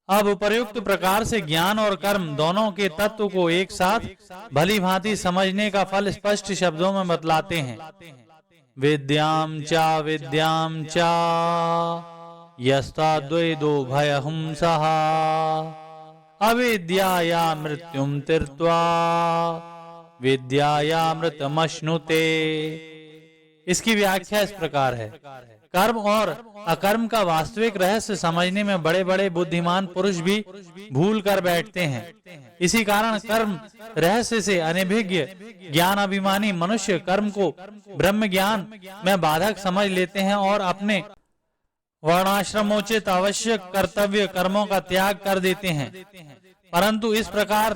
अब उपर्युक्त प्रकार से ज्ञान और कर्म दोनों के तत्व को एक साथ भली भांति समझने का फल स्पष्ट शब्दों में बतलाते हैं। विद्याम चा यस्ताद्वैतो भयहुंसः अविद्याया मृत्युम तीर्त्वा विद्याया मृतमश्नुते। इसकी व्याख्या इस प्रकार है। कर्म और अकर्म का वास्तविक रहस्य समझने में बड़े बड़े बुद्धिमान पुरुष भी भूल कर बैठते हैं। इसी कारण कर्म रहस्य से अनभिज्ञ ज्ञान अभिमानी मनुष्य कर्म को ब्रह्म ज्ञान में बाधक समझ लेते हैं और अपने वर्णाश्रमोचित आवश्यक कर्तव्य कर्मों का त्याग कर देते हैं। परंतु इस प्रकार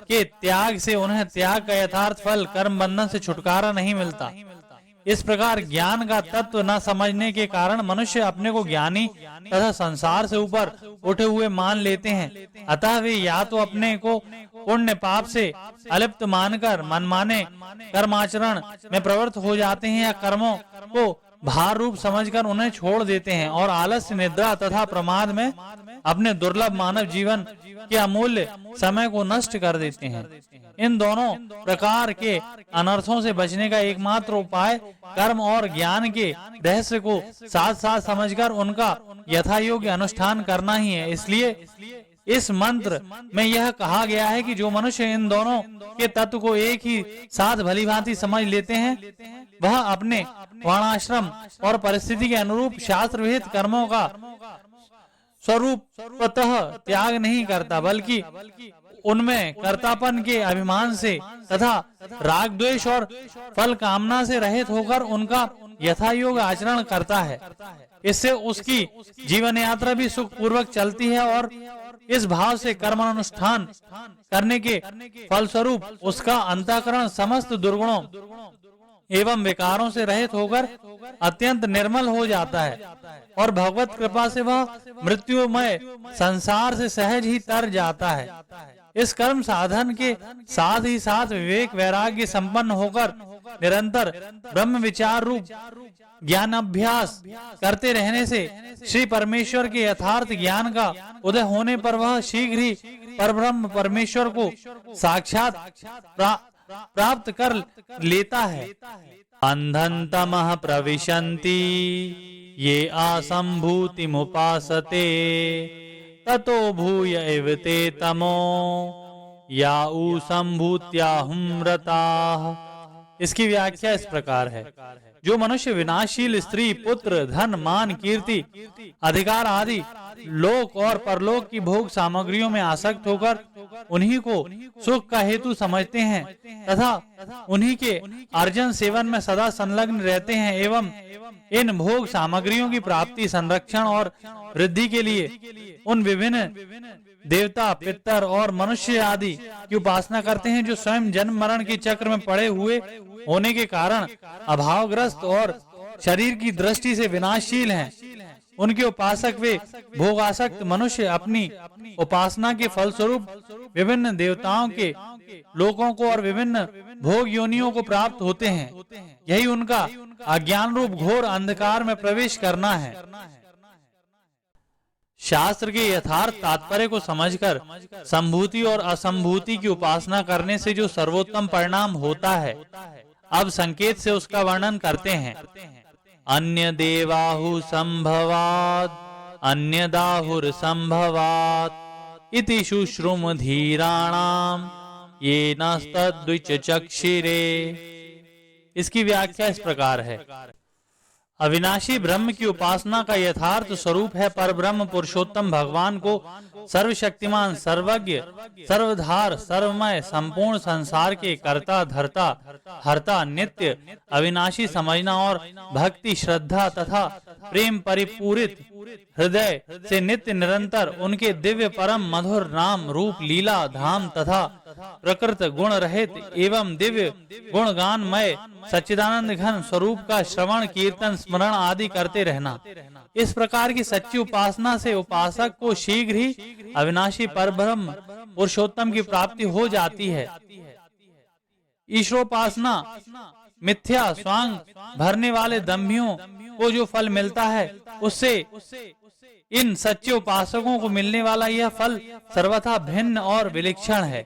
के त्याग से उन्हें त्याग का यथार्थ फल कर्म बंधन से छुटकारा नहीं मिलता। इस प्रकार ज्ञान का तत्व न समझने के कारण मनुष्य अपने को ज्ञानी तथा संसार से ऊपर उठे हुए मान लेते हैं। अतः वे या तो अपने को पुण्य पाप से अलिप्त मानकर मनमाने कर्माचरण में प्रवृत्त हो जाते हैं या कर्मों को भार रूप समझकर उन्हें छोड़ देते हैं और आलस्य, निद्रा तथा प्रमाद में अपने दुर्लभ मानव जीवन के अमूल्य समय को नष्ट कर देते हैं। इन दोनों प्रकार के अनर्थों से बचने का एकमात्र उपाय कर्म और ज्ञान के रहस्य को साथ साथ समझकर उनका यथा योग्य अनुष्ठान करना ही है। इसलिए इस मंत्र में यह कहा गया है कि जो मनुष्य इन दोनों के तत्व को एक ही साथ भली भांति समझ लेते हैं, वह अपने वर्णाश्रम और परिस्थिति के अनुरूप शास्त्र विहित कर्मों का स्वरूपतः त्याग नहीं करता, बल्कि उनमें कर्तापन के अभिमान से तथा राग द्वेष और फल कामना से रहित होकर उनका यथायोग आचरण करता है। इससे उसकी जीवन यात्रा भी सुख पूर्वक चलती है और इस भाव से कर्मानुष्ठान करने के फलस्वरूप उसका अंतःकरण समस्त दुर्गुणों एवं विकारों से रहित होकर अत्यंत निर्मल हो जाता है और भगवत कृपा से वह मृत्युमय संसार से सहज ही तर जाता है। इस कर्म साधन के साथ ही साथ विवेक वैराग्य संपन्न होकर निरंतर ब्रह्म विचार रूप ज्ञान अभ्यास करते रहने से श्री परमेश्वर के यथार्थ ज्ञान का उदय होने पर वह शीघ्र ही परब्रह्म परमेश्वर को साक्षात प्राप्त कर लेता है। अंधं तमः प्रविशन्ति ये असंभूति मुपासते ततो भूय एव ते तमो याउ संभूत्याहुम्रताः। इसकी व्याख्या इस प्रकार है। जो मनुष्य विनाशील स्त्री, पुत्र, धन, मान, कीर्ति, अधिकार आदि लोक और परलोक की भोग सामग्रियों में आसक्त होकर उन्हीं को सुख का हेतु समझते हैं तथा उन्हीं के अर्जन सेवन में सदा संलग्न रहते हैं एवं इन भोग सामग्रियों की प्राप्ति, संरक्षण और वृद्धि के लिए उन विभिन्न देवता, पितर और मनुष्य आदि की उपासना करते हैं, जो स्वयं जन्म मरण के चक्र में पड़े हुए होने के कारण अभावग्रस्त और शरीर की दृष्टि से विनाशशील हैं। उनके उपासक वे भोगासक्त मनुष्य अपनी उपासना के फलस्वरूप विभिन्न देवताओं के लोकों को और विभिन्न भोग योनियों को प्राप्त होते हैं। यही उनका अज्ञान रूप घोर अंधकार में प्रवेश करना है। शास्त्र के यथार्थ तात्पर्य को समझकर संभूति और असंभूति की उपासना करने से जो सर्वोत्तम परिणाम होता है, अब संकेत से उसका वर्णन करते हैं। अन्य देवाहु संभवात् अन्य दाहुर संभवात् इति शुश्रुम धीराणाम ये नस्तद्विच चक्षिरे। इसकी व्याख्या इस प्रकार है। अविनाशी ब्रह्म की उपासना का यथार्थ स्वरूप है परब्रह्म पुरुषोत्तम भगवान को सर्वशक्तिमान, सर्वज्ञ, सर्वधार, सर्वमय, संपूर्ण संसार के कर्ता, धर्ता, हर्ता, नित्य, अविनाशी समझना और भक्ति, श्रद्धा तथा प्रेम परिपूरित हृदय से नित्य निरंतर उनके दिव्य परम मधुर नाम, रूप, लीला, धाम तथा प्रकृत गुण रहित एवं दिव्य गुणगानमय सच्चिदानंद घन स्वरूप का श्रवण, कीर्तन, स्मरण आदि करते रहना। इस प्रकार की सच्ची उपासना से उपासक को शीघ्र ही अविनाशी परब्रह्म पुरुषोत्तम की प्राप्ति हो जाती है। ईश्वरोपासना मिथ्या स्वांग भरने वाले दंभियों को जो फल मिलता है, उससे इन सच्चे उपासकों को मिलने वाला यह फल सर्वथा भिन्न और विलक्षण है।